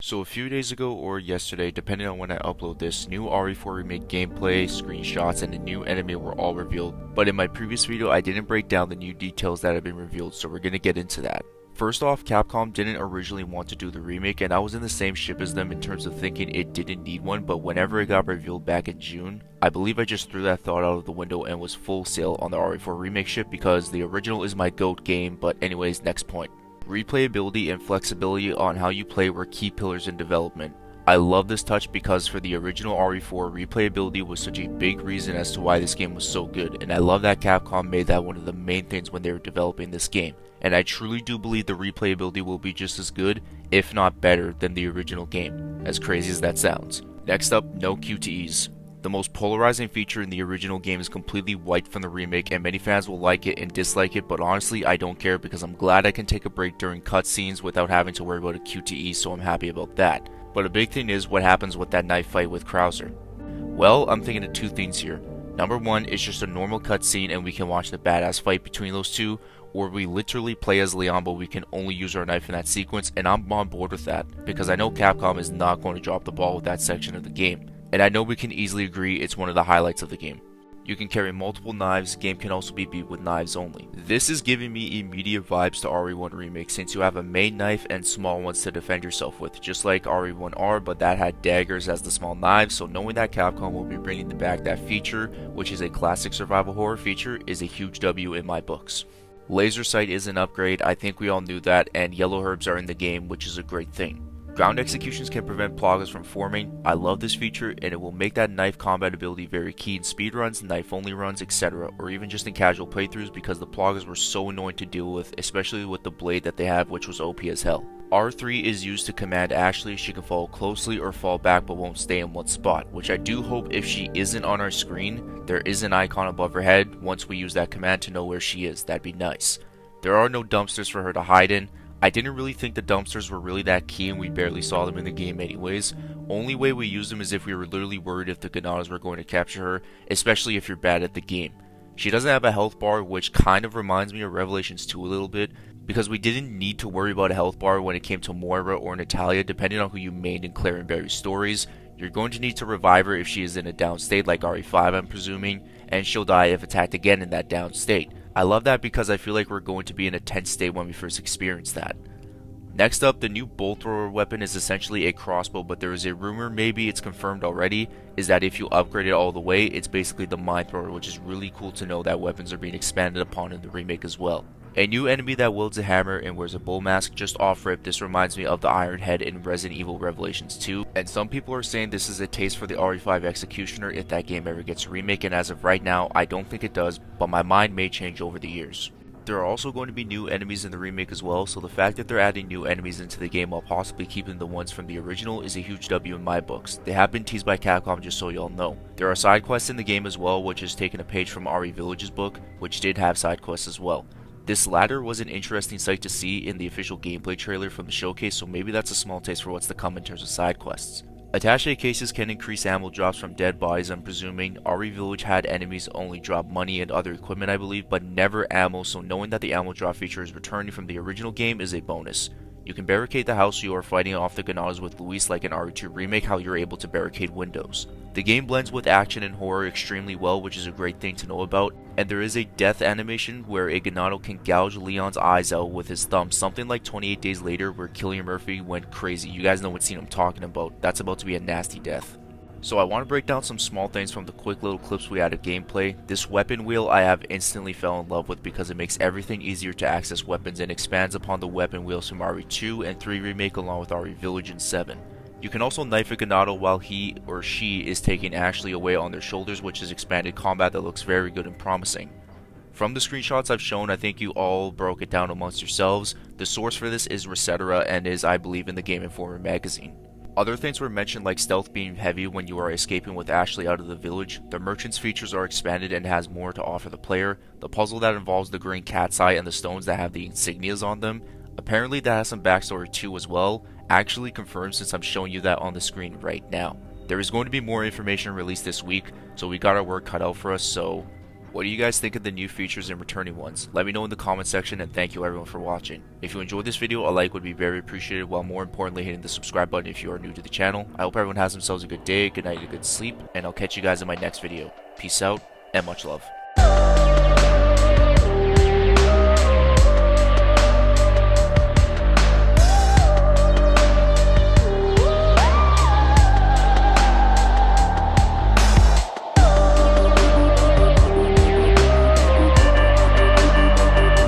So a few days ago or yesterday, depending on when I upload this, new Re4 Remake gameplay, screenshots, and a new enemy were all revealed. But in my previous video, I didn't break down the new details that have been revealed, so we're gonna get into that. First off, Capcom didn't originally want to do the remake, and I was in the same ship as them in terms of thinking it didn't need one, but whenever it got revealed back in June, I believe I just threw that thought out of the window and was full sail on the Re4 Remake ship because the original is my GOAT game. But anyways, next point. Replayability and flexibility on how you play were key pillars in development. I love this touch because for the original RE4, replayability was such a big reason as to why this game was so good, and I love that Capcom made that one of the main things when they were developing this game. And I truly do believe the replayability will be just as good, if not better, than the original game, as crazy as that sounds. Next up, no QTEs. The most polarizing feature in the original game is completely wiped from the remake, and many fans will like it and dislike it, but honestly I don't care because I'm glad I can take a break during cutscenes without having to worry about a QTE, so I'm happy about that. But a big thing is what happens with that knife fight with Krauser. Well, I'm thinking of two things here. Number one, it's just a normal cutscene and we can watch the badass fight between those two, or we literally play as Leon but we can only use our knife in that sequence, and I'm on board with that because I know Capcom is not going to drop the ball with that section of the game. And I know we can easily agree it's one of the highlights of the game. You can carry multiple knives, game can also be beat with knives only. This is giving me immediate vibes to RE1 Remake since you have a main knife and small ones to defend yourself with, just like RE1R, but that had daggers as the small knives, so knowing that Capcom will be bringing back that feature, which is a classic survival horror feature, is a huge W in my books. Laser sight is an upgrade, I think we all knew that, and yellow herbs are in the game, which is a great thing. Ground executions can prevent ploggers from forming. I love this feature and it will make that knife combat ability very key in speedruns, knife only runs, etc. or even just in casual playthroughs because the ploggers were so annoying to deal with, especially with the blade that they have, which was OP as hell. R3 is used to command Ashley. She can follow closely or fall back but won't stay in one spot, which I do hope if she isn't on our screen, there is an icon above her head once we use that command to know where she is. That'd be nice. There are no dumpsters for her to hide in. I didn't really think the dumpsters were really that key and we barely saw them in the game anyways. Only way we use them is if we were literally worried if the Ganadas were going to capture her, especially if you're bad at the game. She doesn't have a health bar, which kind of reminds me of Revelations 2 a little bit, because we didn't need to worry about a health bar when it came to Moira or Natalia, depending on who you mained in Claire and Barry's stories. You're going to need to revive her if she is in a down state like RE5 I'm presuming, and she'll die if attacked again in that down state. I love that because I feel like we're going to be in a tense state when we first experience that. Next up, the new bolt thrower weapon is essentially a crossbow, but there is a rumor, maybe it's confirmed already, is that if you upgrade it all the way, it's basically the mine thrower, which is really cool to know that weapons are being expanded upon in the remake as well. A new enemy that wields a hammer and wears a bull mask. Just off rip, this reminds me of the Iron Head in Resident Evil Revelations 2, and some people are saying this is a taste for the RE5 Executioner if that game ever gets a remake, and as of right now, I don't think it does, but my mind may change over the years. There are also going to be new enemies in the remake as well, so the fact that they're adding new enemies into the game while possibly keeping the ones from the original is a huge W in my books. They have been teased by Capcom, just so y'all know. There are side quests in the game as well, which is taking a page from RE Village's book, which did have side quests as well. This latter was an interesting sight to see in the official gameplay trailer from the showcase, so maybe that's a small taste for what's to come in terms of side quests. Attache cases can increase ammo drops from dead bodies, I'm presuming. RE Village had enemies only drop money and other equipment I believe, but never ammo, so knowing that the ammo drop feature is returning from the original game is a bonus. You can barricade the house you are fighting off the Ganadas with Luis like in RE2 Remake how you're able to barricade windows. The game blends with action and horror extremely well, which is a great thing to know about, and there is a death animation where a Ganado can gouge Leon's eyes out with his thumb, something like 28 Days Later where Cillian Murphy went crazy. You guys know what scene I'm talking about. That's about to be a nasty death. So I want to break down some small things from the quick little clips we had of gameplay. This weapon wheel I have instantly fell in love with because it makes everything easier to access weapons and expands upon the weapon wheels from RE2 and 3 Remake along with RE Village and 7. You can also knife a Ganado while he or she is taking Ashley away on their shoulders, which is expanded combat that looks very good and promising. From the screenshots I've shown, I think you all broke it down amongst yourselves. The source for this is Re4 and is, I believe, in the Game Informer magazine. Other things were mentioned like stealth being heavy when you are escaping with Ashley out of the village. The merchant's features are expanded and has more to offer the player. The puzzle that involves the green cat's eye and the stones that have the insignias on them. Apparently that has some backstory too as well. Actually confirmed since I'm showing you that on the screen right now. There is going to be more information released this week, so we got our work cut out for us, so What do you guys think of the new features and returning ones? Let me know in the comment section, and thank you everyone for watching. If you enjoyed this video, a like would be very appreciated, while more importantly hitting the subscribe button if you are new to the channel. I hope everyone has themselves a good day, good night, and a good sleep, and I'll catch you guys in my next video. Peace out, and much love.